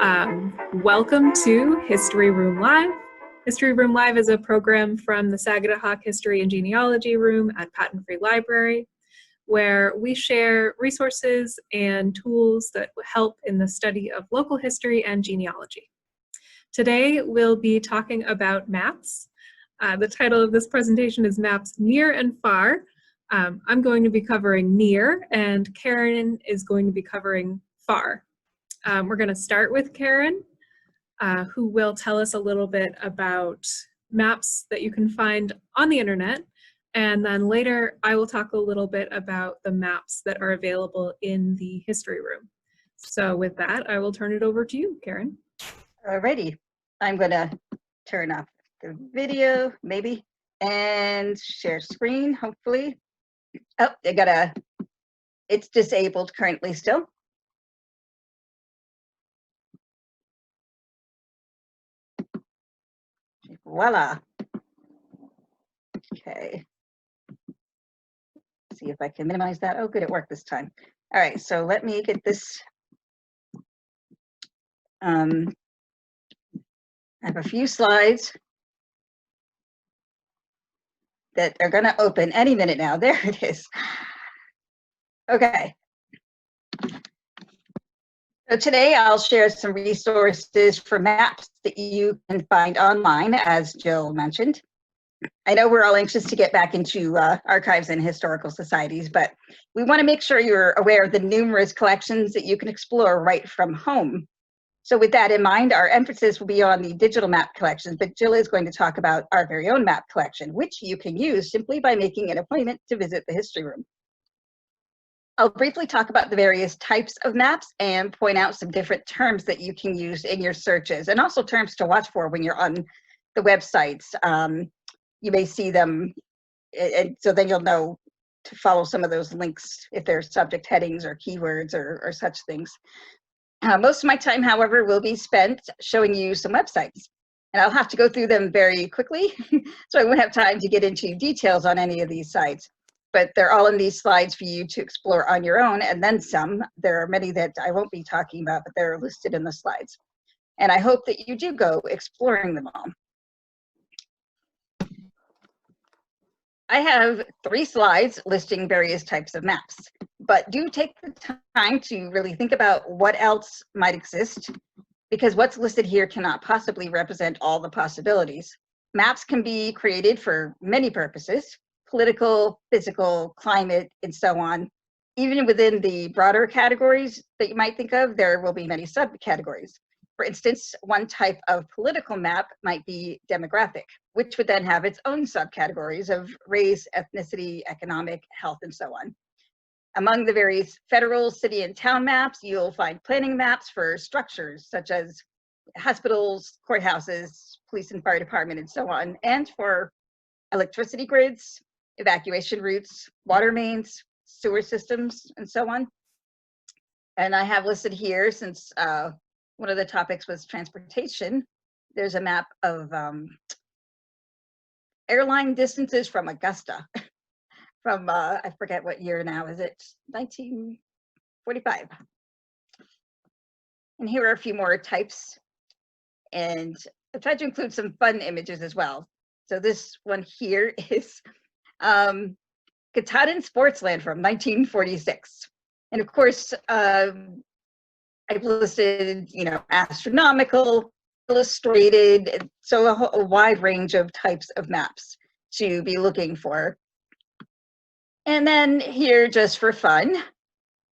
Welcome to History Room Live. History Room Live is a program from the Sagadahoc History and Genealogy Room at Patent Free Library, where we share resources and tools that help in the study of local history and genealogy. Today, we'll be talking about maps. The title of this presentation is Maps Near and Far. I'm going to be covering near, and Karen is going to be covering far. We're going to start with Karen, who will tell us a little bit about maps that you can find on the internet. And then later, I will talk a little bit about the maps that are available in the history room. So with that, I will turn it over to you, Karen. Alrighty, I'm going to turn off the video, maybe, and share screen, hopefully. Oh, it's disabled currently still. Voila. Okay. See if I can minimize that. Oh, good, it worked this time. All right, so let me get this. I have a few slides that are going to open any minute now. There it is. Okay. So today I'll share some resources for maps that you can find online, as Jill mentioned. I know we're all anxious to get back into archives and historical societies, but we want to make sure you're aware of the numerous collections that you can explore right from home. So with that in mind, our emphasis will be on the digital map collections, but Jill is going to talk about our very own map collection, which you can use simply by making an appointment to visit the history room. I'll briefly talk about the various types of maps and point out some different terms that you can use in your searches, and also terms to watch for when you're on the websites. You may see them, and so then you'll know to follow some of those links if there's subject headings or keywords or such things. Most of my time, however, will be spent showing you some websites, and I'll have to go through them very quickly, so I won't have time to get into details on any of these sites. But they're all in these slides for you to explore on your own, and then some. There are many that I won't be talking about, but they're listed in the slides. And I hope that you do go exploring them all. I have 3 slides listing various types of maps, but do take the time to really think about what else might exist, because what's listed here cannot possibly represent all the possibilities. Maps can be created for many purposes: political, physical, climate, and so on. Even within the broader categories that you might think of, there will be many subcategories. For instance, one type of political map might be demographic, which would then have its own subcategories of race, ethnicity, economic, health, and so on. Among the various federal, city, and town maps, you'll find planning maps for structures such as hospitals, courthouses, police and fire department, and so on, and for electricity grids, evacuation routes, water mains, sewer systems, and so on. And I have listed here, since one of the topics was transportation, there's a map of airline distances from Augusta from, I forget what year now, is it 1945? And here are a few more types. And I've tried to include some fun images as well. So this one here is Katahdin Sportsland from 1946. And of course, I've listed, astronomical, illustrated, so a wide range of types of maps to be looking for. And then here, just for fun,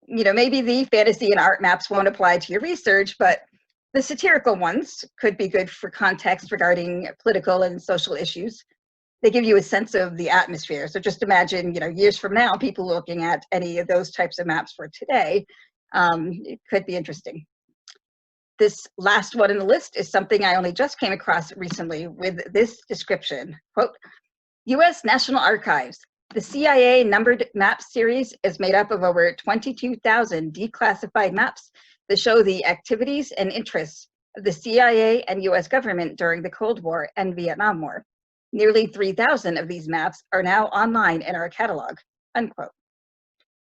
maybe the fantasy and art maps won't apply to your research, but the satirical ones could be good for context regarding political and social issues. They give you a sense of the atmosphere. So just imagine, years from now, people looking at any of those types of maps for today. It could be interesting. This last one in the list is something I only just came across recently with this description. Quote, U.S. National Archives. The CIA numbered map series is made up of over 22,000 declassified maps that show the activities and interests of the CIA and U.S. government during the Cold War and Vietnam War. Nearly 3,000 of these maps are now online in our catalog, unquote.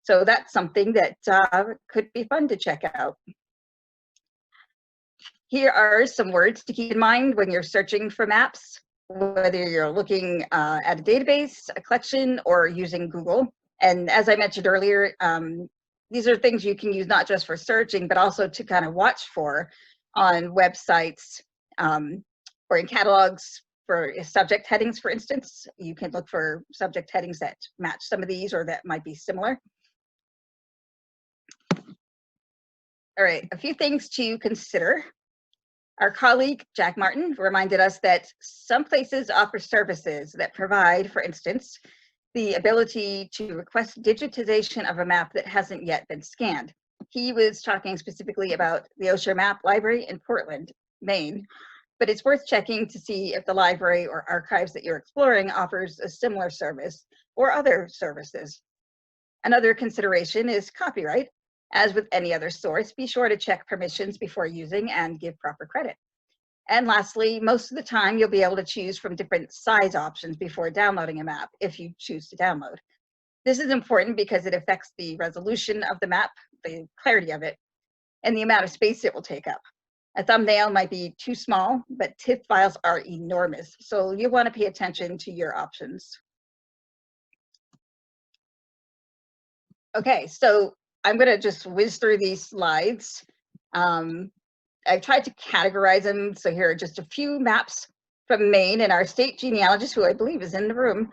So that's something that could be fun to check out. Here are some words to keep in mind when you're searching for maps, whether you're looking at a database, a collection, or using Google. And as I mentioned earlier, these are things you can use not just for searching, but also to kind of watch for on websites or in catalogs for subject headings, for instance. You can look for subject headings that match some of these or that might be similar. All right, a few things to consider. Our colleague, Jack Martin, reminded us that some places offer services that provide, for instance, the ability to request digitization of a map that hasn't yet been scanned. He was talking specifically about the Osher Map Library in Portland, Maine, but it's worth checking to see if the library or archives that you're exploring offers a similar service or other services. Another consideration is copyright. As with any other source, be sure to check permissions before using and give proper credit. And lastly, most of the time you'll be able to choose from different size options before downloading a map if you choose to download. This is important because it affects the resolution of the map, the clarity of it, and the amount of space it will take up. A thumbnail might be too small, but TIFF files are enormous, so you want to pay attention to your options. Okay, so I'm going to just whiz through these slides. I've tried to categorize them. So here are just a few maps from Maine, and our state genealogist, who I believe is in the room,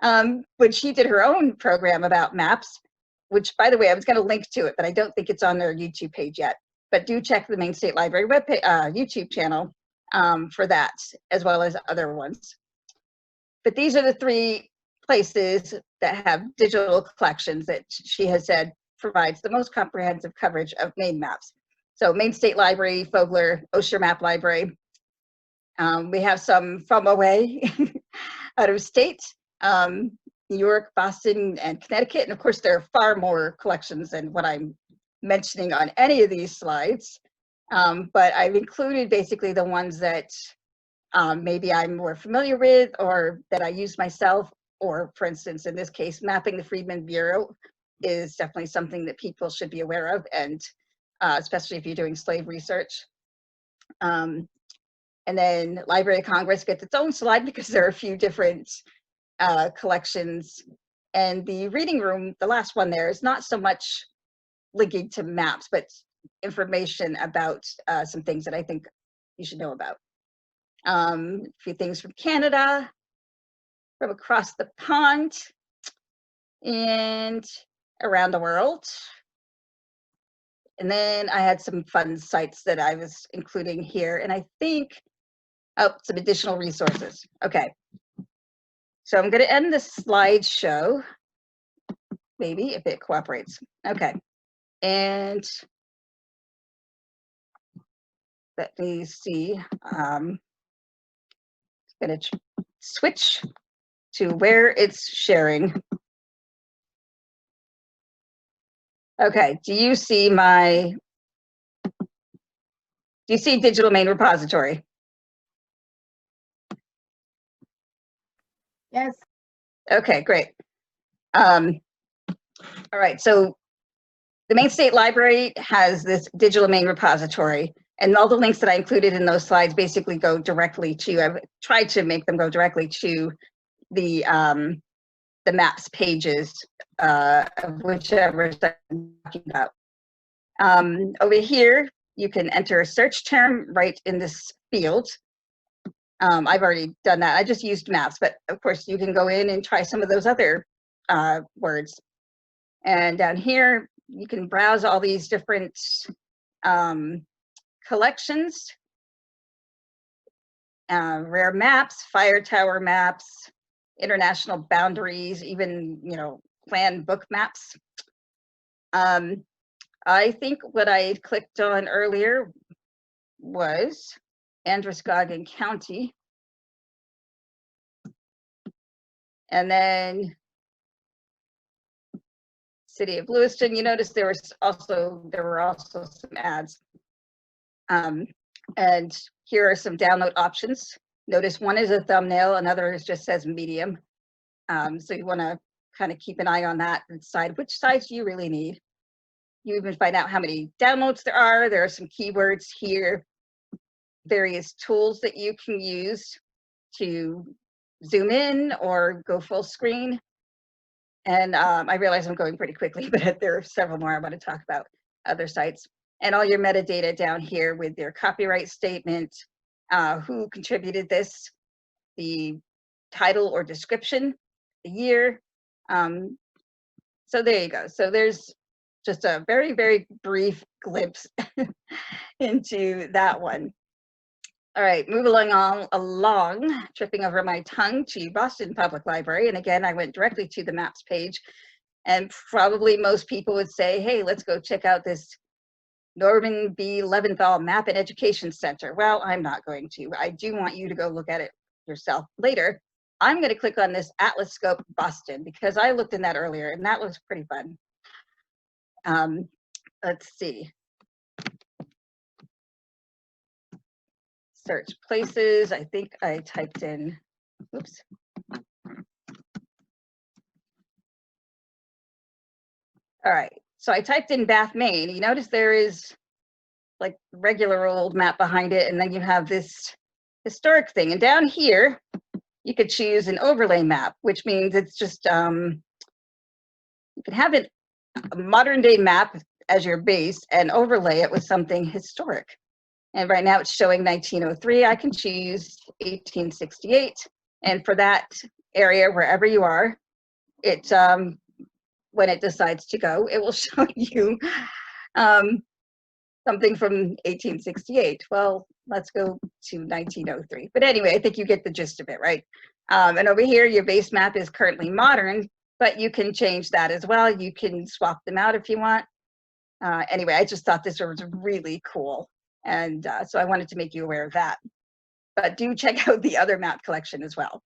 but she did her own program about maps, which, by the way, I was going to link to it, but I don't think it's on their YouTube page yet. But do check the Maine State Library YouTube channel for that, as well as other ones. But these are the three places that have digital collections that she has said provides the most comprehensive coverage of Maine maps. So Maine State Library, Fogler, Osher Map Library. We have some from away out of state, New York, Boston, and Connecticut. And of course, there are far more collections than what I'm mentioning on any of these slides. But I've included basically the ones that maybe I'm more familiar with or that I use myself, or for instance, in this case, mapping the Freedmen Bureau is definitely something that people should be aware of, and especially if you're doing slave research. And then Library of Congress gets its own slide because there are a few different collections. And the reading room, the last one there, is not so much linking to maps, but information about some things that I think you should know about. A few things from Canada, from across the pond, and around the world. And then I had some fun sites that I was including here, and I think, oh, some additional resources. Okay, so I'm going to end the slideshow, maybe, if it cooperates. Okay, and let me see. I'm going to switch to where it's sharing. Okay, do you see Digital Maine Repository? Yes. Okay, great. All right, so the Maine State Library has this Digital Maine Repository, and all the links that I included in those slides basically go directly to, I've tried to make them go directly to the maps pages of whichever I'm talking about. Over here, you can enter a search term right in this field. I've already done that. I just used maps, but of course you can go in and try some of those other words. And down here, you can browse all these different collections, rare maps, fire tower maps, international boundaries, even, plan book maps. I think what I clicked on earlier was Androscoggin County. And then City of Lewiston. You notice there were also some ads. And here are some download options. Notice one is a thumbnail, another just says medium. So you want to kind of keep an eye on that and decide which size you really need. You even find out how many downloads there are. There are some keywords here. various tools that you can use to zoom in or go full screen. And I realize I'm going pretty quickly, but there are several more I want to talk about, other sites. And all your metadata down here with their copyright statement, who contributed this, the title or description, the year. So there you go. So there's just a very, very brief glimpse into that one. All right, move along, tripping over my tongue to Boston Public Library. And again, I went directly to the maps page, and probably most people would say, hey, let's go check out this Norman B. Leventhal Map and Education Center. Well, I'm not going to. I do want you to go look at it yourself later. I'm going to click on this Atlas Scope Boston because I looked in that earlier and that looks pretty fun. Let's see. Search places. I think I typed in, oops. All right, so I typed in Bath, Maine. You notice there is like regular old map behind it, and then you have this historic thing. And down here, you could choose an overlay map, which means it's just, you can have a modern day map as your base and overlay it with something historic. And right now it's showing 1903. I can choose 1868. And for that area, wherever you are, it, when it decides to go, it will show you something from 1868. Well, let's go to 1903. But anyway, I think you get the gist of it, right? And over here, your base map is currently modern, but you can change that as well. You can swap them out if you want. Anyway, I just thought this was really cool. And so I wanted to make you aware of that. But do check out the other map collection as well.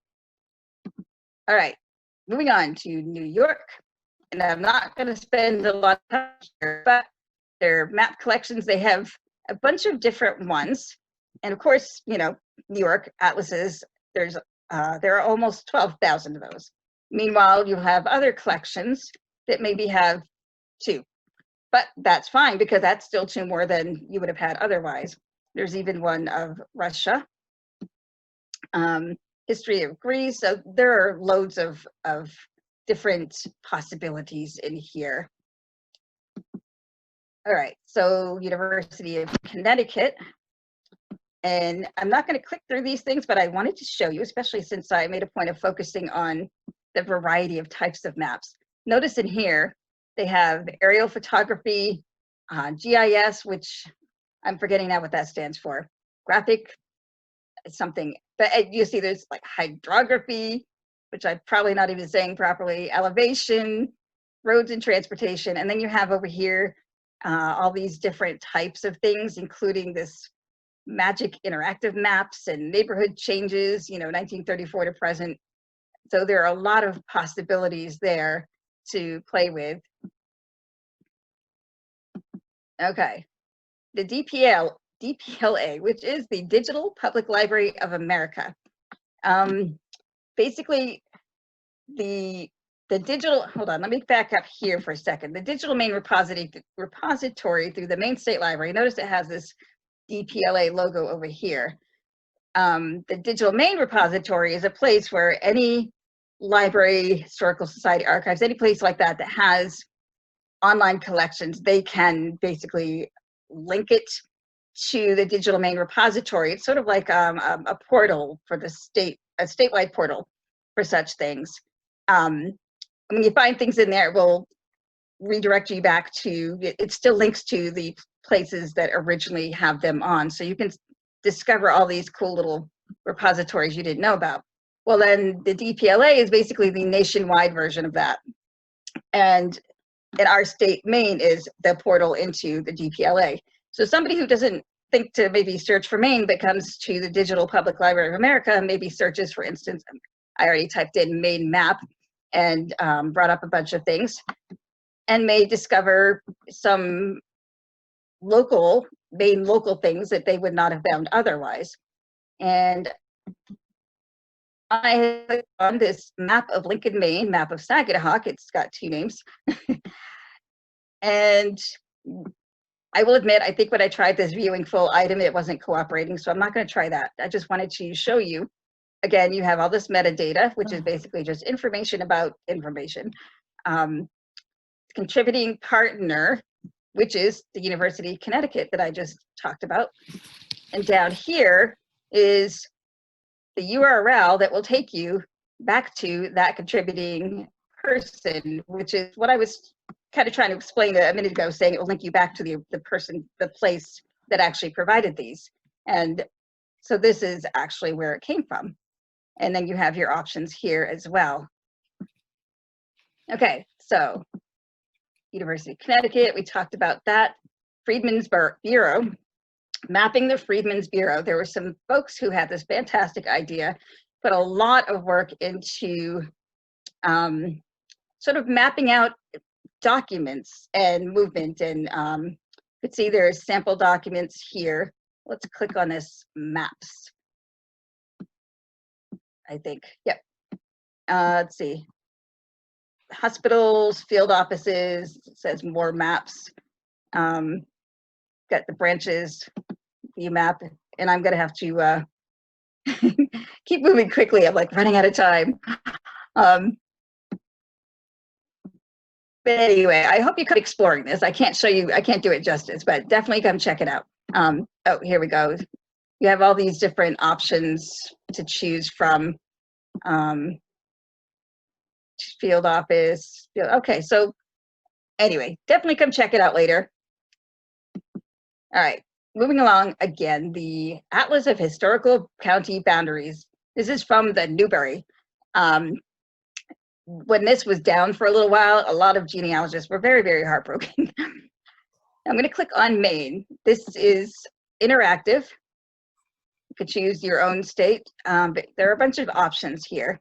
All right, moving on to New York. And I'm not going to spend a lot of time here, but their map collections, they have a bunch of different ones. And of course, you know, New York atlases, there are almost 12,000 of those. Meanwhile, you have other collections that maybe have 2. But that's fine because that's still 2 more than you would have had otherwise. There's even one of Russia, history of Greece. So there are loads of different possibilities in here. All right, so University of Connecticut. And I'm not going to click through these things, but I wanted to show you, especially since I made a point of focusing on the variety of types of maps. Notice in here, they have aerial photography, GIS, which I'm forgetting now what that stands for. Graphic something, but you see there's like hydrography, which I'm probably not even saying properly, elevation, roads and transportation. And then you have over here all these different types of things, including this magic interactive maps and neighborhood changes, you know, 1934 to present. So there are a lot of possibilities there to play with. Okay, the DPLA, which is the Digital Public Library of America. Basically, the digital, hold on, let me back up here for a second. The digital main repository through the main state library, notice it has this DPLA logo over here. The digital main repository is a place where any library, historical society, archives, any place like that that has online collections, they can basically link it to the digital main repository. It's sort of like a portal for the state, a statewide portal for such things. When you find things in there, it will redirect you back to, it still links to the places that originally have them on. So you can discover all these cool little repositories you didn't know about. Well, then the DPLA is basically the nationwide version of that. And in our state, Maine is the portal into the DPLA. So somebody who doesn't think to maybe search for Maine, but comes to the Digital Public Library of America, maybe searches, for instance, I already typed in Maine map and brought up a bunch of things, and may discover some local, Maine local things that they would not have found otherwise. And I clicked on this map of Lincoln, Maine, map of Saginaw. It's got 2 names. And I will admit, I think when I tried this viewing full item, it wasn't cooperating, so I'm not going to try that. I just wanted to show you. Again, you have all this metadata, which is basically just information about information. Contributing partner, which is the University of Connecticut that I just talked about. And down here is the URL that will take you back to that contributing person, which is what I was kind of trying to explain a minute ago, saying it will link you back to the person, the place that actually provided these. And so this is actually where it came from. And then you have your options here as well. Okay, so University of Connecticut, we talked about that. Freedmen's Bureau, mapping the Freedmen's Bureau. There were some folks who had this fantastic idea, put a lot of work into sort of mapping out documents and movement. And you could see there's sample documents here. Let's click on this maps. I think, yep. Let's see. Hospitals, field offices, it says more maps. Got the branches, view map, and I'm gonna have to keep moving quickly. I'm like running out of time. But anyway, I hope you come exploring this. I can't show you, I can't do it justice, but definitely come check it out. Oh, here we go. You have all these different options to choose from. Field office. Okay, so anyway, definitely come check it out later. All right, moving along again, the Atlas of Historical County Boundaries. This is from the Newberry. When this was down for a little while, a lot of genealogists were very, very heartbroken. I'm going to click on Maine. This is interactive. You could choose your own state, but there are a bunch of options here.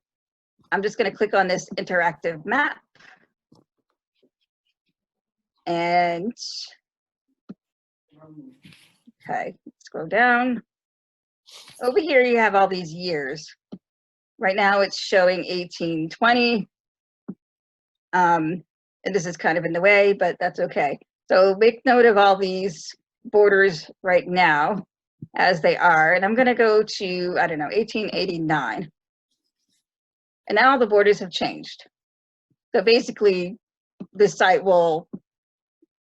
I'm just going to click on this interactive map. And, okay, scroll down. Over here, you have all these years. Right now, it's showing 1820. And this is kind of in the way, but that's okay. So make note of all these borders right now as they are. And I'm going to go to, I don't know, 1889. And now all the borders have changed. So basically, this site will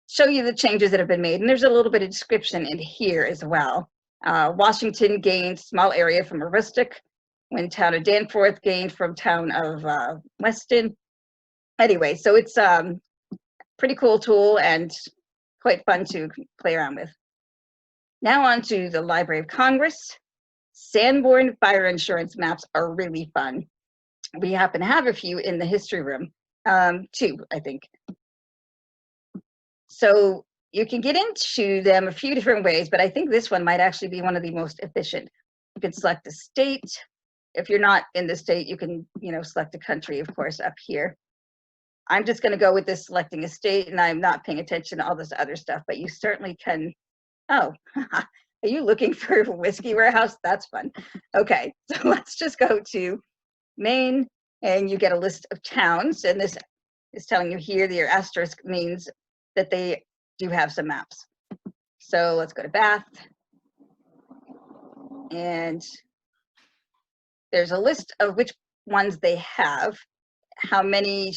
show you the changes that have been made. And there's a little bit of description in here as well. Washington gained small area from Aroostook, when town of Danforth gained from town of Weston. Anyway, so it's a pretty cool tool and quite fun to play around with. Now on to the Library of Congress. Sanborn fire insurance maps are really fun. We happen to have a few in the history room, two, I think. So you can get into them a few different ways, but I think this one might actually be one of the most efficient. You can select a state. If you're not in the state, you can, select a country, of course, up here. I'm just going to go with this selecting a state, and I'm not paying attention to all this other stuff, but you certainly can. Oh, are you looking for a whiskey warehouse? That's fun. Okay, so let's just go to Maine, and you get a list of towns, and this is telling you here that your asterisk means that they do have some maps. So let's go to Bath, and there's a list of which ones they have, how many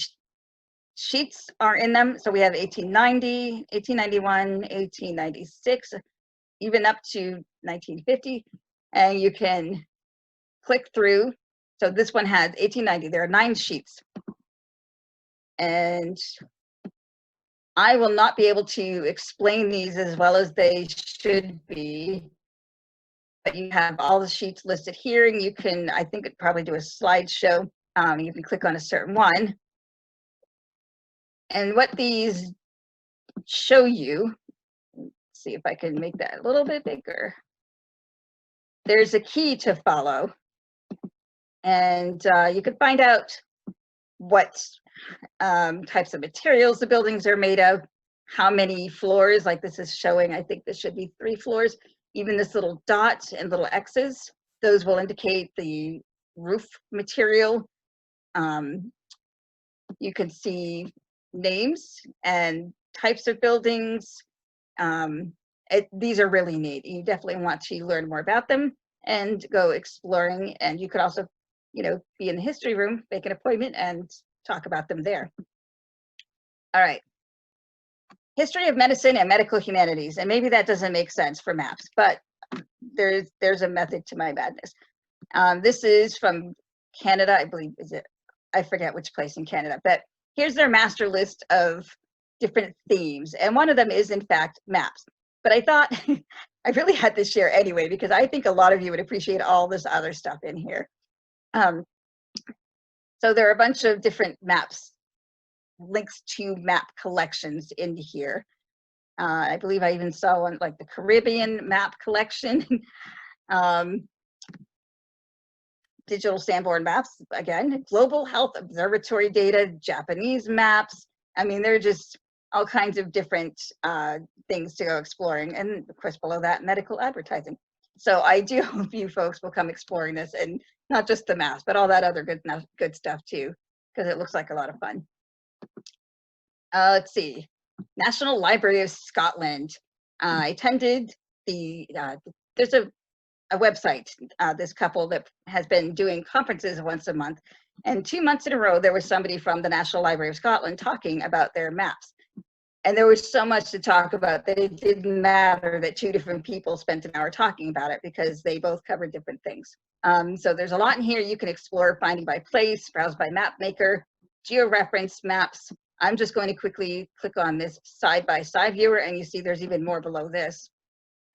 sheets are in them. So we have 1890, 1891, 1896, even up to 1950, and you can click through. So this one has 1890. There are 9 sheets, and I will not be able to explain these as well as they should be, but you have all the sheets listed here, and you can, I think, probably do a slideshow. You can click on a certain one. And what these show you, let's see if I can make that a little bit bigger. There's a key to follow, and you can find out what types of materials the buildings are made of, how many floors, like this is showing, I think this should be 3 floors. Even this little dot and little X's, those will indicate the roof material. You can see names and types of buildings, These are really neat. You definitely want to learn more about them and go exploring. And you could also, be in the history room, make an appointment, and talk about them there. All right. History of medicine and medical humanities. And maybe that doesn't make sense for maps, but there's a method to my madness. This is from Canada, I believe, I forget which place in Canada, but here's their master list of different themes. And one of them is, in fact, maps. But I thought I really had to share anyway, because I think a lot of you would appreciate all this other stuff in here. So there are a bunch of different maps, links to map collections in here. I believe I even saw one like the Caribbean map collection. Digital Sanborn maps, again, global health observatory data, Japanese maps. I mean, they're just all kinds of different things to go exploring. And of course, below that, medical advertising. So I do hope you folks will come exploring this, and not just the maps, but all that other good stuff too, because it looks like a lot of fun. Let's see, National Library of Scotland. I attended there's a website, this couple that has been doing conferences once a month, and 2 months in a row there was somebody from the National Library of Scotland talking about their maps. And there was so much to talk about that it didn't matter that 2 different people spent an hour talking about it, because they both covered different things. So there's a lot in here you can explore: finding by place, browse by map maker, georeference maps. I'm just going to quickly click on this side-by-side viewer, and you see there's even more below this.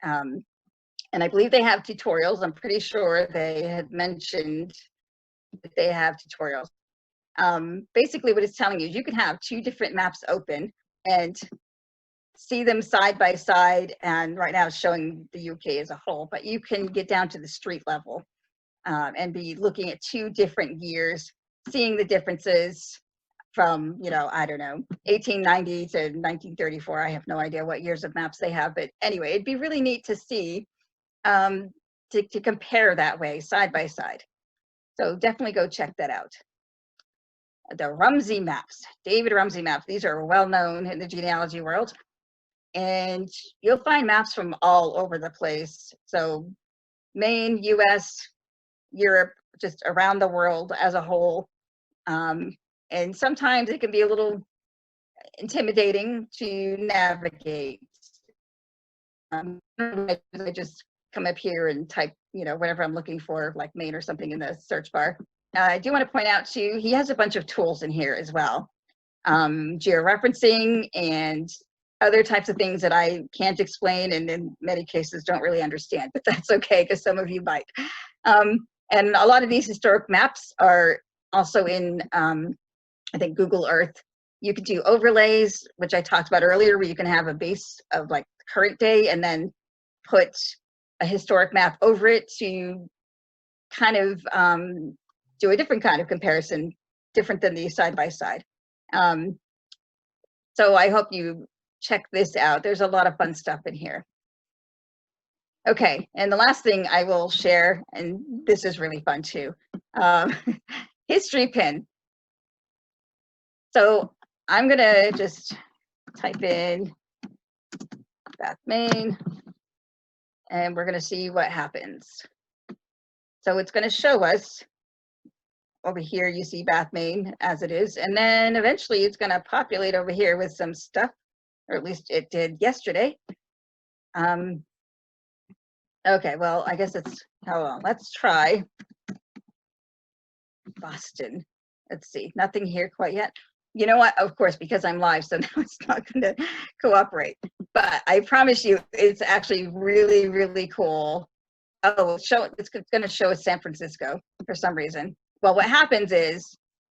And I believe they have tutorials. I'm pretty sure they had mentioned that they have tutorials. Basically what it's telling you is you can have 2 different maps open and see them side by side. And right now it's showing the UK as a whole, but you can get down to the street level and be looking at 2 different years, seeing the differences from, I don't know, 1890 to 1934. I have no idea what years of maps they have, but anyway, it'd be really neat to see, to compare that way, side by side. So definitely go check that out. The Rumsey maps, David Rumsey maps. These are well known in the genealogy world, and you'll find maps from all over the place. So Maine, US, Europe, just around the world as a whole. And sometimes it can be a little intimidating to navigate. I just come up here and type, whatever I'm looking for, like Maine or something, in the search bar. I do want to point out too, he has a bunch of tools in here as well. Georeferencing and other types of things that I can't explain, and in many cases don't really understand, but that's okay, because some of you might. And a lot of these historic maps are also in, I think, Google Earth. You can do overlays, which I talked about earlier, where you can have a base of like current day and then put a historic map over it to kind of do a different kind of comparison, different than the side by side. So I hope you check this out. There's a lot of fun stuff in here. Okay, and the last thing I will share, and this is really fun too, history pin. So I'm gonna just type in Bath, Maine, and we're gonna see what happens. So it's gonna show us over here, you see Bath, Maine as it is, and then eventually it's gonna populate over here with some stuff, or at least it did yesterday. Okay, well, I guess it's, hold on, let's try Boston. Let's see, nothing here quite yet. You know what? Of course, because I'm live, so now it's not going to cooperate. But I promise you, it's actually really, really cool. Oh, it's going to show us San Francisco for some reason. Well, what happens is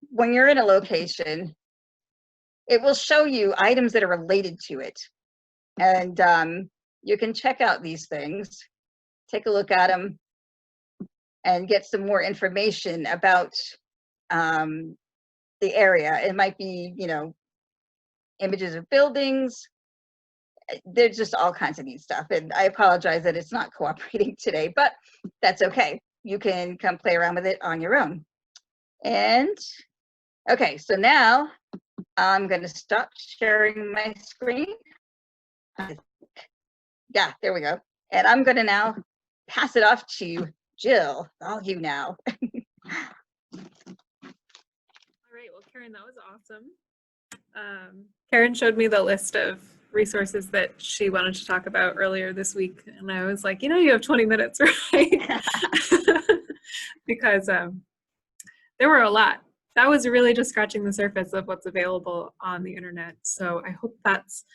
when you're in a location, it will show you items that are related to it. And you can check out these things, take a look at them, and get some more information about the area. It might be, images of buildings. There's just all kinds of neat stuff. And I apologize that it's not cooperating today, but that's okay. You can come play around with it on your own. And okay, so now I'm going to stop sharing my screen. Yeah, there we go. And I'm going to now pass it off to Jill. All you now. All right, well, Karen, that was awesome. Karen showed me the list of resources that she wanted to talk about earlier this week, and I was like, you have 20 minutes, right? Because there were a lot. That was really just scratching the surface of what's available on the internet, so I hope that's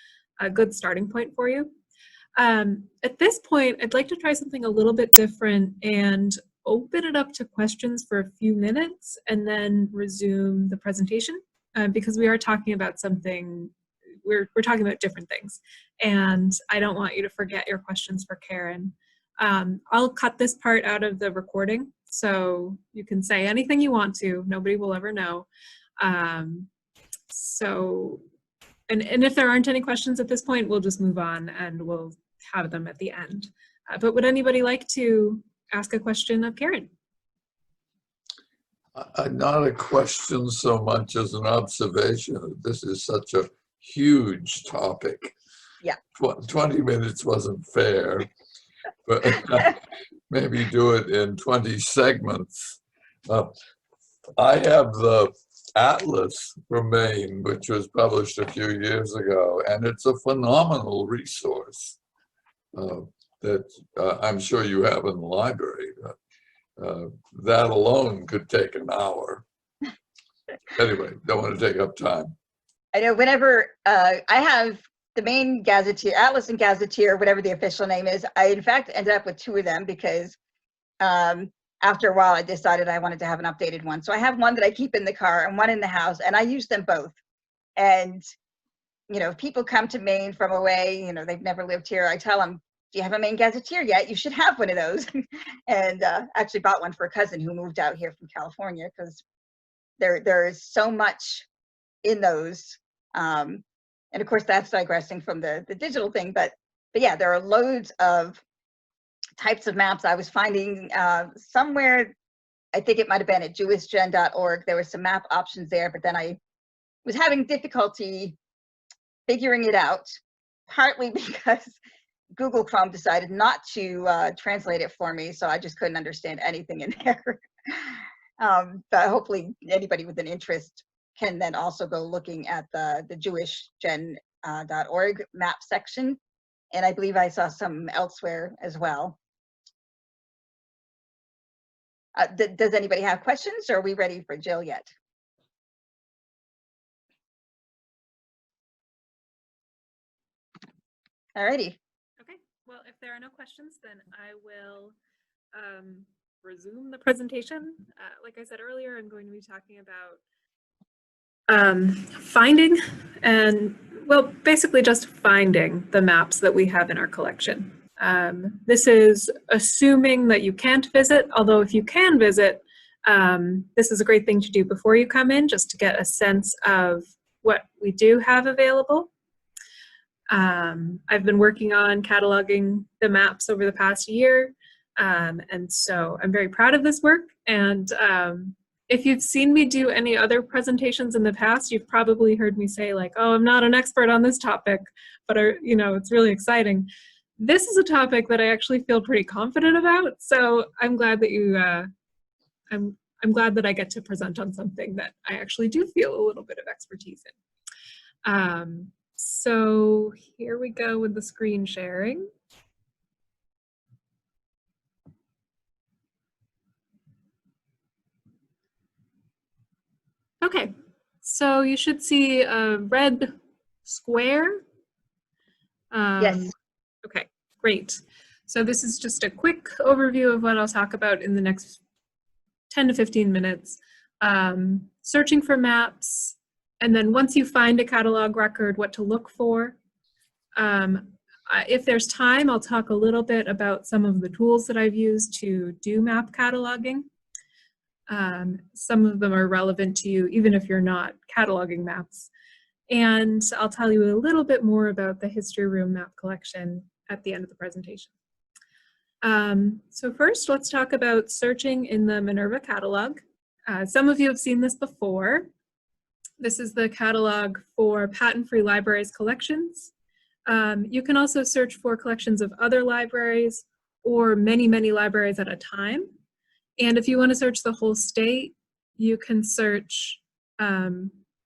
a good starting point for you. At this point, I'd like to try something a little bit different and open it up to questions for a few minutes and then resume the presentation, because we are talking about something, we're talking about different things, and I don't want you to forget your questions for Karen. I'll cut this part out of the recording, so you can say anything you want to. Nobody will ever know. And if there aren't any questions at this point, we'll just move on and we'll have them at the end. But would anybody like to ask a question of Karen? Not a question so much as an observation. This is such a huge topic. Yeah. 20 minutes wasn't fair, but maybe do it in 20 segments. I have the Atlas from Maine, which was published a few years ago, and it's a phenomenal resource that I'm sure you have in the library. That alone could take an hour. Anyway, don't want to take up time. I know whenever I have the Maine Gazetteer, Atlas and Gazetteer, whatever the official name is, I in fact ended up with two of them because after a while I decided I wanted to have an updated one. So I have one that I keep in the car and one in the house, and I use them both. And if people come to Maine from away, they've never lived here, I tell them, do you have a Maine Gazetteer yet? You should have one of those. And actually bought one for a cousin who moved out here from California, because there is so much in those. And of course, that's digressing from the digital thing. But yeah, there are loads of types of maps. I was finding somewhere, I think it might have been at jewishgen.org, there were some map options there, but then I was having difficulty figuring it out, partly because Google Chrome decided not to translate it for me, so I just couldn't understand anything in there. But hopefully anybody with an interest can then also go looking at the jewishgen.org map section, and I believe I saw some elsewhere as well. Does anybody have questions, or are we ready for Jill yet? Alrighty. Okay, well, if there are no questions, then I will resume the presentation. Like I said earlier, I'm going to be talking about finding and, well, basically just finding the maps that we have in our collection. This is assuming that you can't visit, although if you can visit, this is a great thing to do before you come in, just to get a sense of what we do have available. I've been working on cataloging the maps over the past year, and so I'm very proud of this work. And if you've seen me do any other presentations in the past, you've probably heard me say like, oh, I'm not an expert on this topic, but it's really exciting. This is a topic that I actually feel pretty confident about, so I'm glad that I'm glad that I get to present on something that I actually do feel a little bit of expertise in. So here we go with the screen sharing. Okay, so you should see a red square. Yes. Okay, great. So this is just a quick overview of what I'll talk about in the next 10 to 15 minutes. Searching for maps, and then once you find a catalog record, what to look for. If there's time, I'll talk a little bit about some of the tools that I've used to do map cataloging. Some of them are relevant to you, even if you're not cataloging maps. And I'll tell you a little bit more about the History Room map collection at the end of the presentation. So first, let's talk about searching in the Minerva catalog. Some of you have seen this before. This is the catalog for Patent Free Libraries collections. You can also search for collections of other libraries or many, many libraries at a time. And if you want to search the whole state, you can search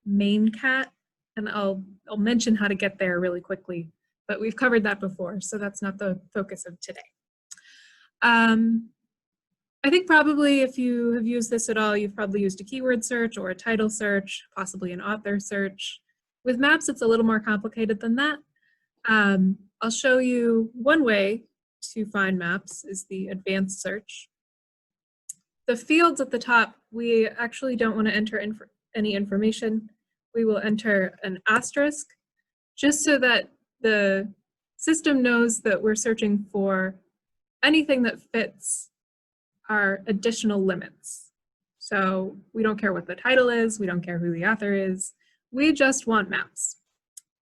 Maine Cat, and I'll mention how to get there really quickly, but we've covered that before, so that's not the focus of today. I think probably if you have used this at all, you've probably used a keyword search or a title search, possibly an author search. With maps, it's a little more complicated than that. I'll show you one way to find maps is the advanced search. The fields at the top, we actually don't want to enter any information. We will enter an asterisk just so that the system knows that we're searching for anything that fits our additional limits. So we don't care what the title is, we don't care who the author is, we just want maps.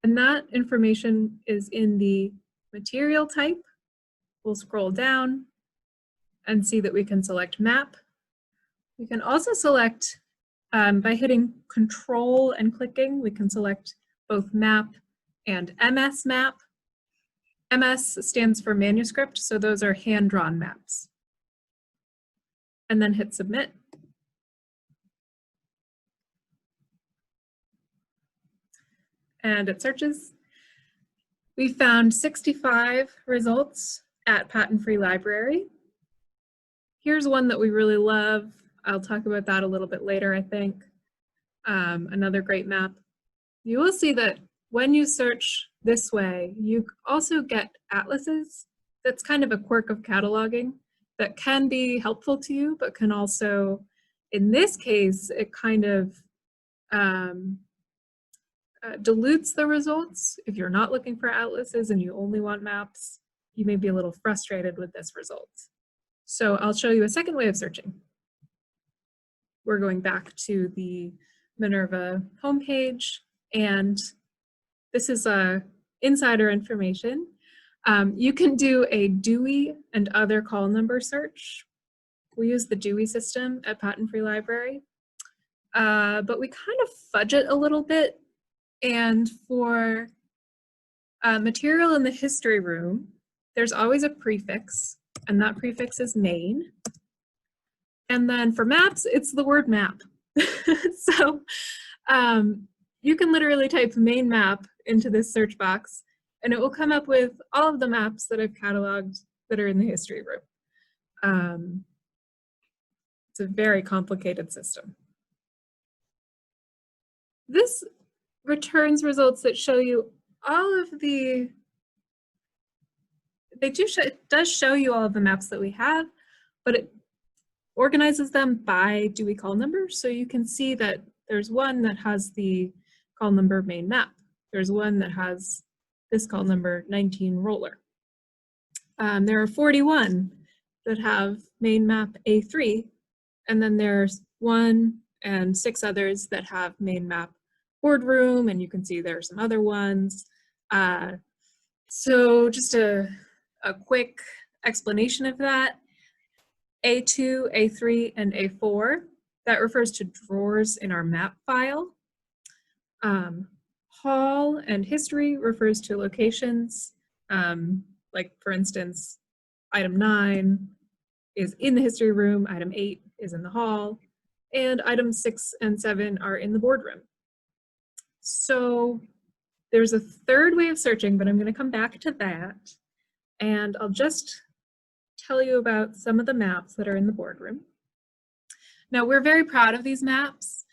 And that information is in the material type. We'll scroll down and see that we can select map. We can also select, by hitting Control and clicking, we can select both map and MS map. MS stands for manuscript, so those are hand-drawn maps. And then hit submit. And it searches. We found 65 results at Patent Free Library. Here's one that we really love. I'll talk about that a little bit later, I think. Another great map. You will see that when you search this way, you also get atlases. That's kind of a quirk of cataloging that can be helpful to you, but can also, in this case, it kind of dilutes the results. If you're not looking for atlases and you only want maps, you may be a little frustrated with this result. So I'll show you a second way of searching. We're going back to the Minerva homepage, and this is insider information. You can do a Dewey and other call number search. We use the Dewey system at Patent Free Library, but we kind of fudge it a little bit. And for material in the history room, there's always a prefix, and that prefix is main. And then for maps, it's the word map. So you can literally type main map into this search box, and it will come up with all of the maps that I've cataloged that are in the history room. It's a very complicated system. This returns results that show you all of the, it does show you all of the maps that we have, but it organizes them by Dewey call number. So you can see that there's one that has the call number main map. There's one that has this call number 19 roller. There are 41 that have main map A3, and then there's 1 and 6 others that have main map boardroom, and you can see there are some other ones. So just a quick explanation of that. A2, A3, and A4, that refers to drawers in our map file. Hall and history refers to locations, like for instance, item 9 is in the history room, item 8 is in the hall, and items 6 and 7 are in the boardroom. So there's a third way of searching, but I'm going to come back to that, and I'll just tell you about some of the maps that are in the boardroom. Now, we're very proud of these maps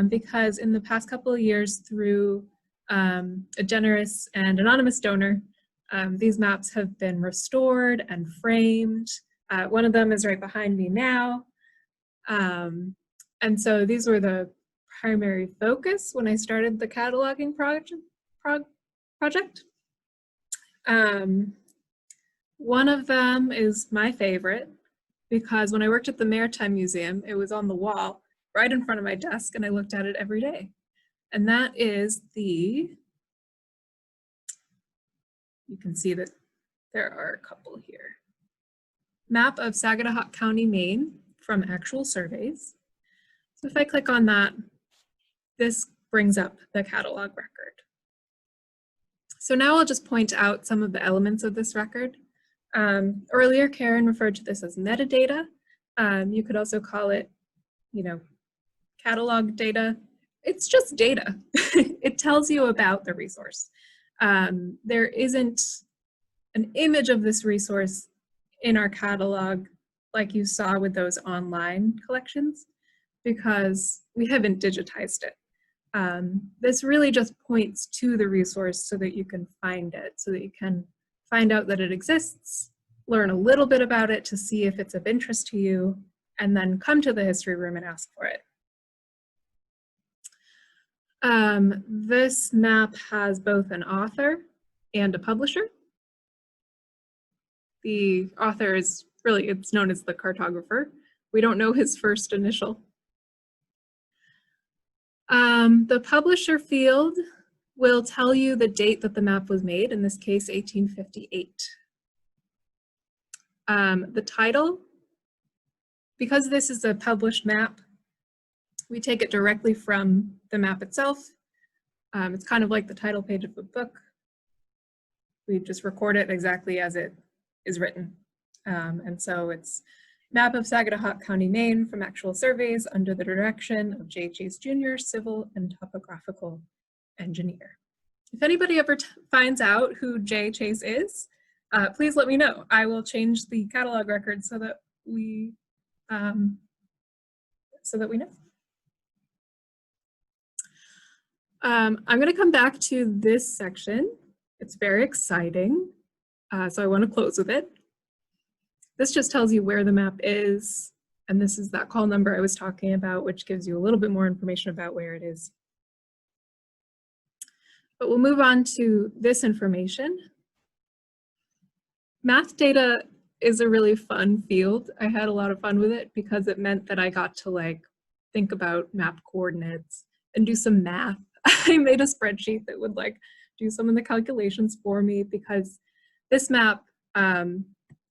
because in the past couple of years, through a generous and anonymous donor, these maps have been restored and framed. One of them is right behind me now. And so these were the primary focus when I started the cataloging project. One of them is my favorite because when I worked at the Maritime Museum, it was on the wall right in front of my desk, and I looked at it every day. And that is the, you can see that there are a couple here. Map of Saginaw County, Maine from actual surveys. So if I click on that, this brings up the catalog record. So now I'll just point out some of the elements of this record. Earlier, Karen referred to this as metadata. You could also call it, catalog data. It's just data. It tells you about the resource. There isn't an image of this resource in our catalog like you saw with those online collections because we haven't digitized it. This really just points to the resource so that you can find it, so that you can find out that it exists, learn a little bit about it to see if it's of interest to you, and then come to the history room and ask for it. This map has both an author and a publisher. The author is really, it's known as the cartographer. We don't know his first initial. The publisher field will tell you the date that the map was made, in this case, 1858. The title, because this is a published map, we take it directly from the map itself. It's kind of like the title page of a book. We just record it exactly as it is written. And so it's map of Sagadahoc County, Maine from actual surveys under the direction of J. Chase Jr., civil and topographical engineer. If anybody ever finds out who J. Chase is, please let me know. I will change the catalog record so that we know. I'm going to come back to this section. It's very exciting, so I want to close with it. This just tells you where the map is, and this is that call number I was talking about, which gives you a little bit more information about where it is. But we'll move on to this information. Math data is a really fun field. I had a lot of fun with it because it meant that I got to think about map coordinates and do some math. I made a spreadsheet that would do some of the calculations for me because this map,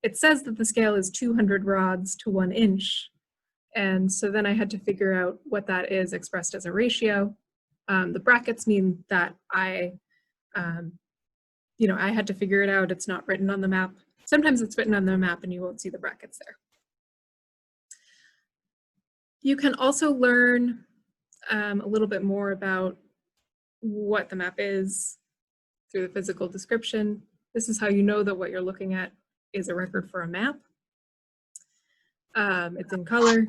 it says that the scale is 200 rods to 1 inch. And so then I had to figure out what that is expressed as a ratio. The brackets mean that I had to figure it out. It's not written on the map. Sometimes it's written on the map and you won't see the brackets there. You can also learn a little bit more about what the map is through the physical description. This is how you know that what you're looking at is a record for a map. It's in color.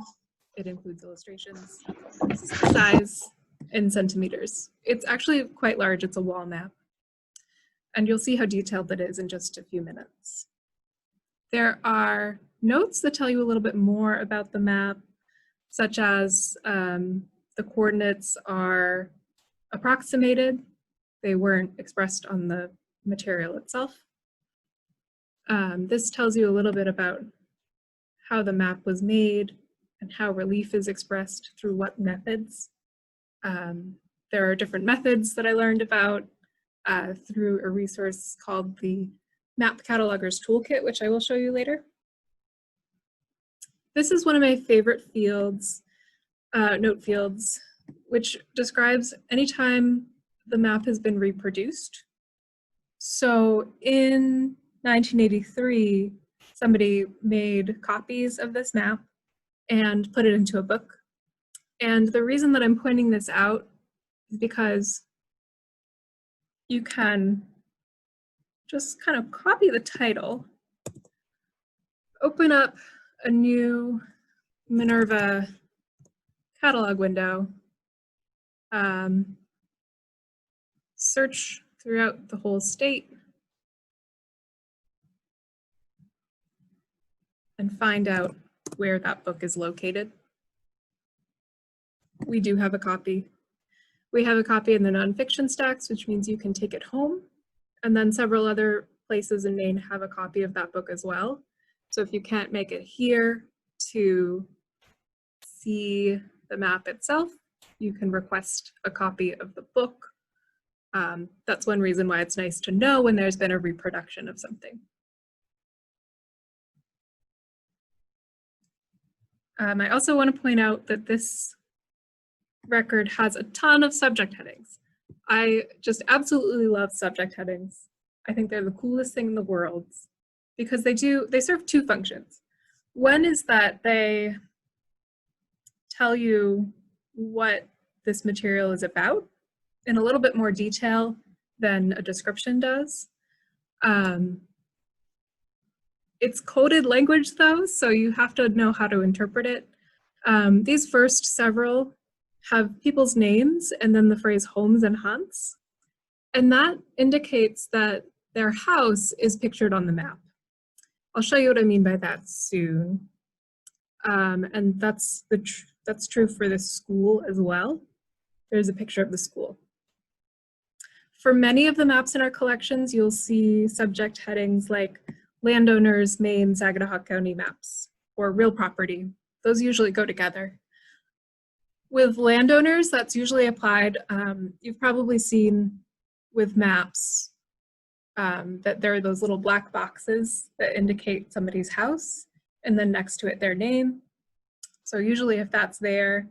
It includes illustrations. This is the size in centimeters. It's actually quite large. It's a wall map. And you'll see how detailed that is in just a few minutes. There are notes that tell you a little bit more about the map, such as the coordinates are approximated. They weren't expressed on the material itself. This tells you a little bit about how the map was made and how relief is expressed through what methods. There are different methods that I learned about through a resource called the Map Cataloger's Toolkit, which I will show you later. This is one of my favorite fields, note fields, which describes anytime the map has been reproduced. So in 1983, somebody made copies of this map and put it into a book. And the reason that I'm pointing this out is because you can just kind of copy the title, open up a new Minerva catalog window, search throughout the whole state, and find out where that book is located. We do have a copy. We have a copy in the nonfiction stacks, which means you can take it home. And then several other places in Maine have a copy of that book as well. So if you can't make it here to see the map itself, you can request a copy of the book. That's one reason why it's nice to know when there's been a reproduction of something. I also want to point out that this record has a ton of subject headings. I just absolutely love subject headings. I think they're the coolest thing in the world because they serve two functions. One is that they tell you what this material is about in a little bit more detail than a description does. It's coded language though, so you have to know how to interpret it. These first several have people's names and then the phrase homes and haunts. And that indicates that their house is pictured on the map. I'll show you what I mean by that soon. And that's true for this school as well. There's a picture of the school. For many of the maps in our collections, you'll see subject headings like landowners, Maine, Saginaw County maps, or real property. Those usually go together. With landowners, that's usually applied. You've probably seen with maps that there are those little black boxes that indicate somebody's house, and then next to it their name. So usually if that's there,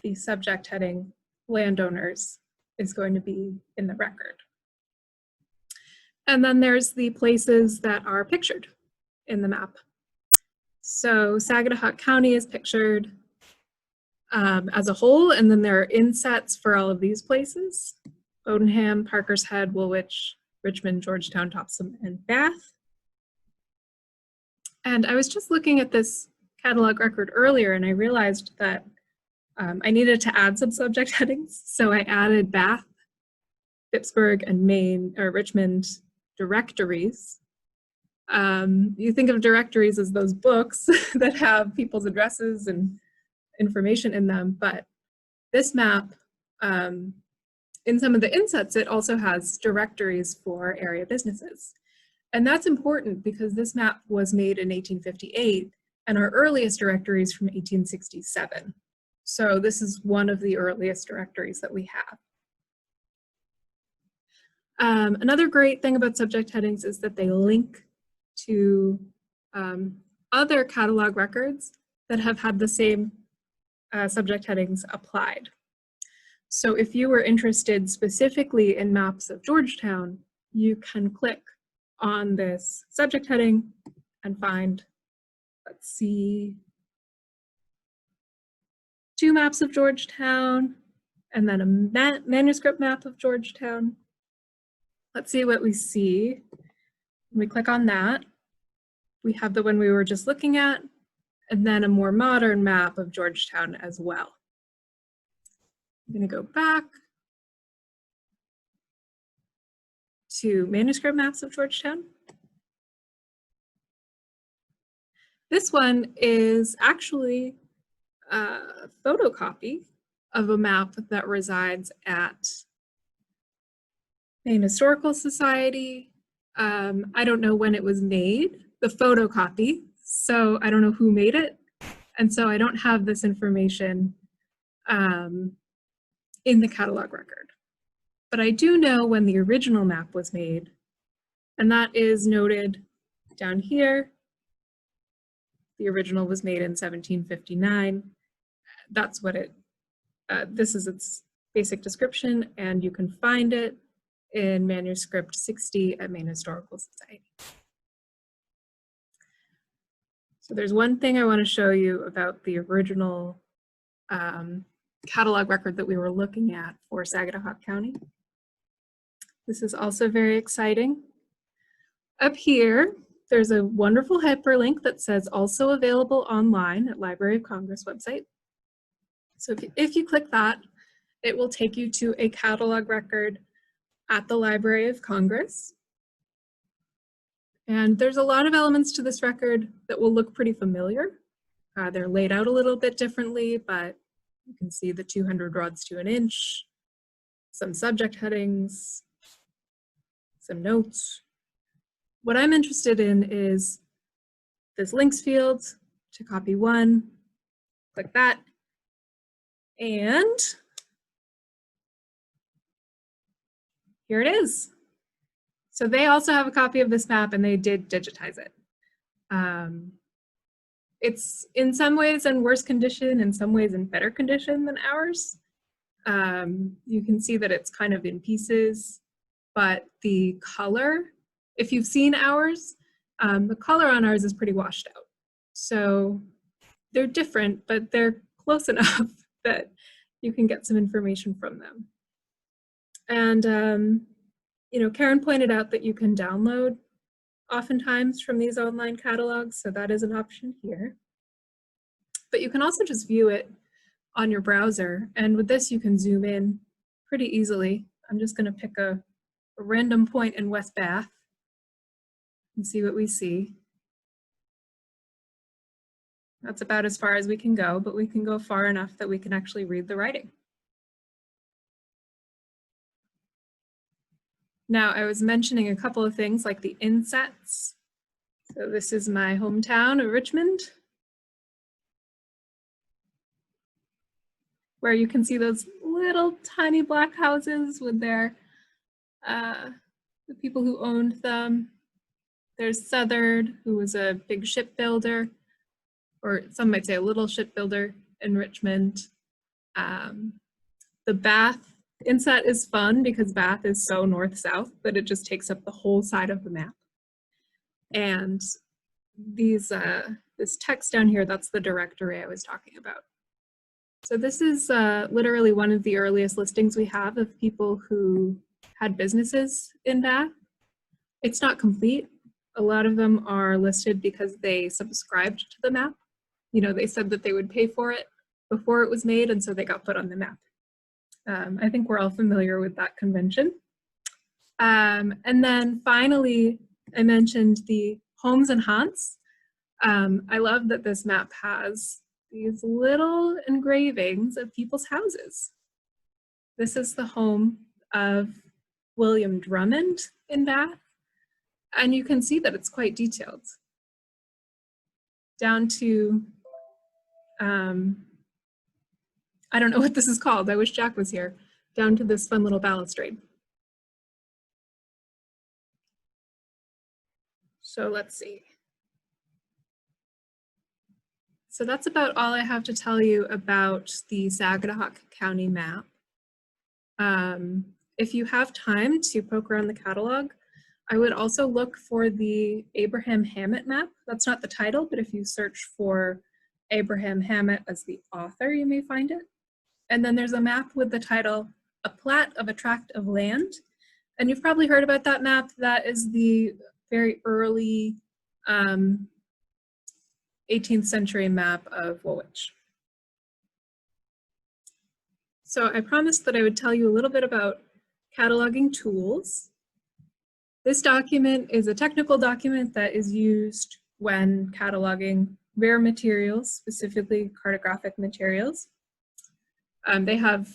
the subject heading landowners is going to be in the record. And then there's the places that are pictured in the map. So Saginaw County is pictured as a whole, and then there are insets for all of these places: Odenham, Parker's Head, Woolwich, Richmond, Georgetown, Topsham, and Bath. And I was just looking at this catalog record earlier, and I realized that I needed to add some subject headings. So I added Bath, Pittsburgh, and Maine, or Richmond directories. You think of directories as those books that have people's addresses and information in them, but this map, in some of the insets, it also has directories for area businesses. And that's important because this map was made in 1858, and our earliest directory is from 1867. So this is one of the earliest directories that we have. Another great thing about subject headings is that they link to other catalog records that have had the same subject headings applied. So if you were interested specifically in maps of Georgetown, you can click on this subject heading and find, let's see, 2 maps of Georgetown, and then a manuscript map of Georgetown. Let's see what we see. When we click on that, we have the one we were just looking at, and then a more modern map of Georgetown as well. I'm going to go back to manuscript maps of Georgetown. This one is actually a photocopy of a map that resides at Maine Historical Society. I don't know when it was made, the photocopy, so I don't know who made it, and so I don't have this information in the catalog record. But I do know when the original map was made, and that is noted down here. The original was made in 1759. That's what this is its basic description, and you can find it in manuscript 60 at Maine Historical Society. So there's one thing I want to show you about the original catalog record that we were looking at for Saginaw County. This is also very exciting. Up here, there's a wonderful hyperlink that says also available online at Library of Congress website. So if you click that, it will take you to a catalog record at the Library of Congress. And there's a lot of elements to this record that will look pretty familiar. They're laid out a little bit differently, but you can see the 200 rods to an inch, some subject headings, some notes. What I'm interested in is this links field to copy one, click that, and here it is. So they also have a copy of this map and they did digitize it. It's in some ways in worse condition, in some ways in better condition than ours. You can see that it's kind of in pieces, but the color, if you've seen ours, the color on ours is pretty washed out. So they're different, but they're close enough that you can get some information from them. And, you know, Karen pointed out that you can download oftentimes from these online catalogs, so that is an option here. But you can also just view it on your browser, and with this you can zoom in pretty easily. I'm just going to pick a random point in West Bath and see what we see. That's about as far as we can go, but we can go far enough that we can actually read the writing. Now, I was mentioning a couple of things like the insets. So this is my hometown of Richmond, where you can see those little tiny black houses with their the people who owned them. There's Southard, who was a big shipbuilder, or some might say a little shipbuilder in Richmond. The Bath inset is fun because Bath is so north-south that it just takes up the whole side of the map. And these this text down here, that's the directory I was talking about. So this is literally one of the earliest listings we have of people who had businesses in Bath. It's not complete. A lot of them are listed because they subscribed to the map. You know, they said that they would pay for it before it was made, and so they got put on the map. I think we're all familiar with that convention. And then finally, I mentioned the homes and haunts. I love that this map has these little engravings of people's houses. This is the home of William Drummond in Bath, and you can see that it's quite detailed. Down to, I don't know what this is called. I wish Jack was here. Down to this fun little balustrade. So let's see. So that's about all I have to tell you about the Sagadahoc County map. If you have time to poke around the catalog, I would also look for the Abraham Hammett map. That's not the title, but if you search for Abraham Hammett as the author, you may find it. And then there's a map with the title, A Plat of a Tract of Land. And you've probably heard about that map. That is the very early 18th century map of Woolwich. So I promised that I would tell you a little bit about cataloging tools. This document is a technical document that is used when cataloging rare materials, specifically cartographic materials. They have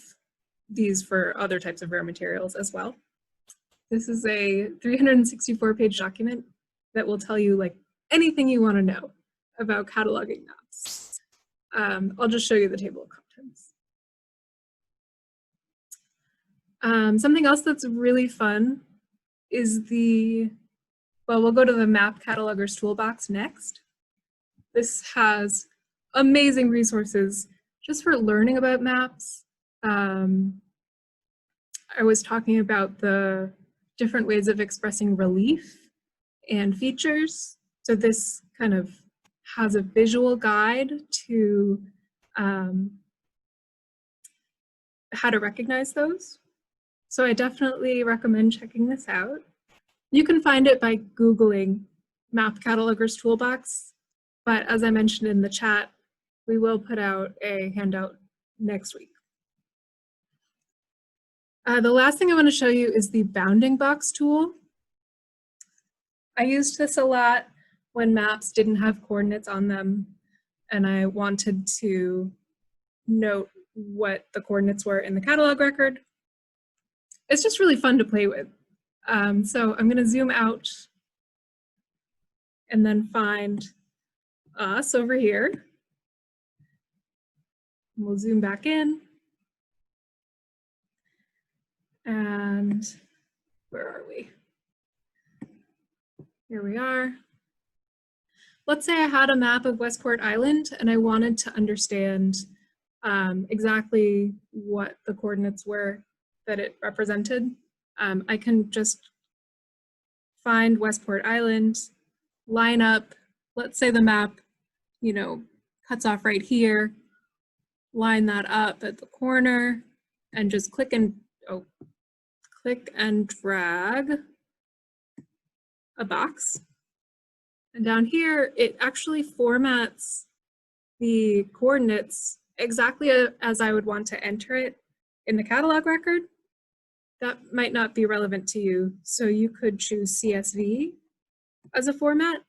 these for other types of rare materials as well. This is a 364-page document that will tell you like anything you want to know about cataloging maps. I'll just show you the table of contents. Something else that's really fun is we'll go to the Map Cataloger's Toolbox next. This has amazing resources just for learning about maps. I was talking about the different ways of expressing relief and features. So this kind of has a visual guide to how to recognize those. So I definitely recommend checking this out. You can find it by Googling Map Cataloger's Toolbox, but as I mentioned in the chat, we will put out a handout next week. The last thing I want to show you is the bounding box tool. I used this a lot when maps didn't have coordinates on them and I wanted to note what the coordinates were in the catalog record. It's just really fun to play with. So I'm going to zoom out and then find us over here. We'll zoom back in. And where are we? Here we are. Let's say I had a map of Westport Island and I wanted to understand exactly what the coordinates were that it represented. I can just find Westport Island, line up, let's say the map, you know, cuts off right here, line that up at the corner, and just click and drag a box. And down here, it actually formats the coordinates exactly as I would want to enter it in the catalog record. That might not be relevant to you, so you could choose CSV as a format,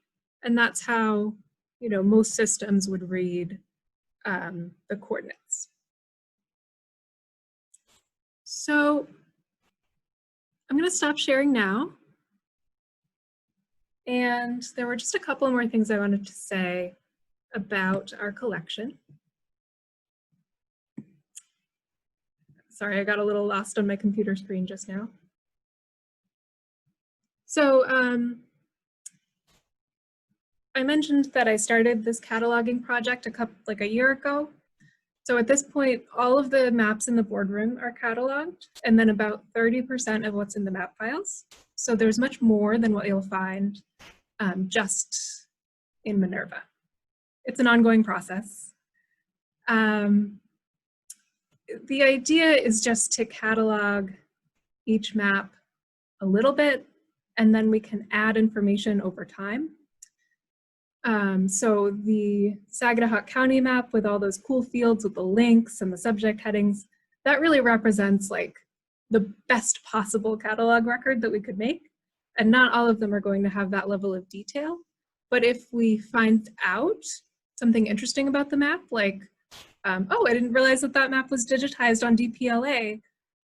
and that's how, you know, most systems would read the coordinates. So I'm going to stop sharing now. And there were just a couple more things I wanted to say about our collection. Sorry, I got a little lost on my computer screen just now. So I mentioned that I started this cataloging project like a year ago. So at this point, all of the maps in the boardroom are cataloged, and then about 30% of what's in the map files. So there's much more than what you'll find just in Minerva. It's an ongoing process. The idea is just to catalog each map a little bit, and then we can add information over time. So the Saginaw County map with all those cool fields with the links and the subject headings, that really represents like the best possible catalog record that we could make. And not all of them are going to have that level of detail. But if we find out something interesting about the map, like, oh, I didn't realize that that map was digitized on DPLA,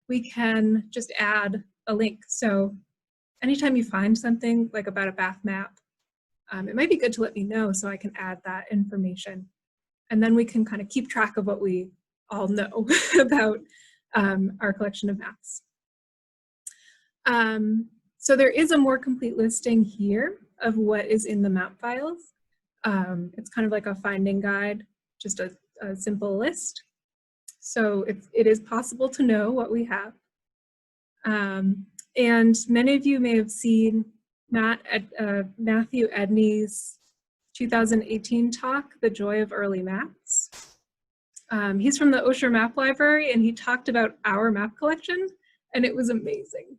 we can just add a link. So anytime you find something like about a Bath map, it might be good to let me know so I can add that information. And then we can kind of keep track of what we all know about our collection of maps. So there is a more complete listing here of what is in the map files. It's kind of like a finding guide, just a simple list. So it is possible to know what we have. And many of you may have seen Matthew Edney's 2018 talk, The Joy of Early Maps. He's from the Osher Map Library, and he talked about our map collection, and it was amazing.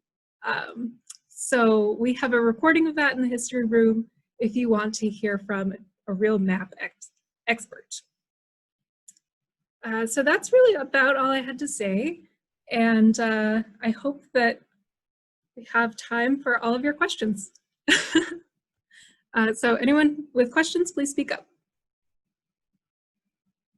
So we have a recording of that in the history room if you want to hear from a real map expert. So that's really about all I had to say, and I hope that we have time for all of your questions. So anyone with questions, please speak up.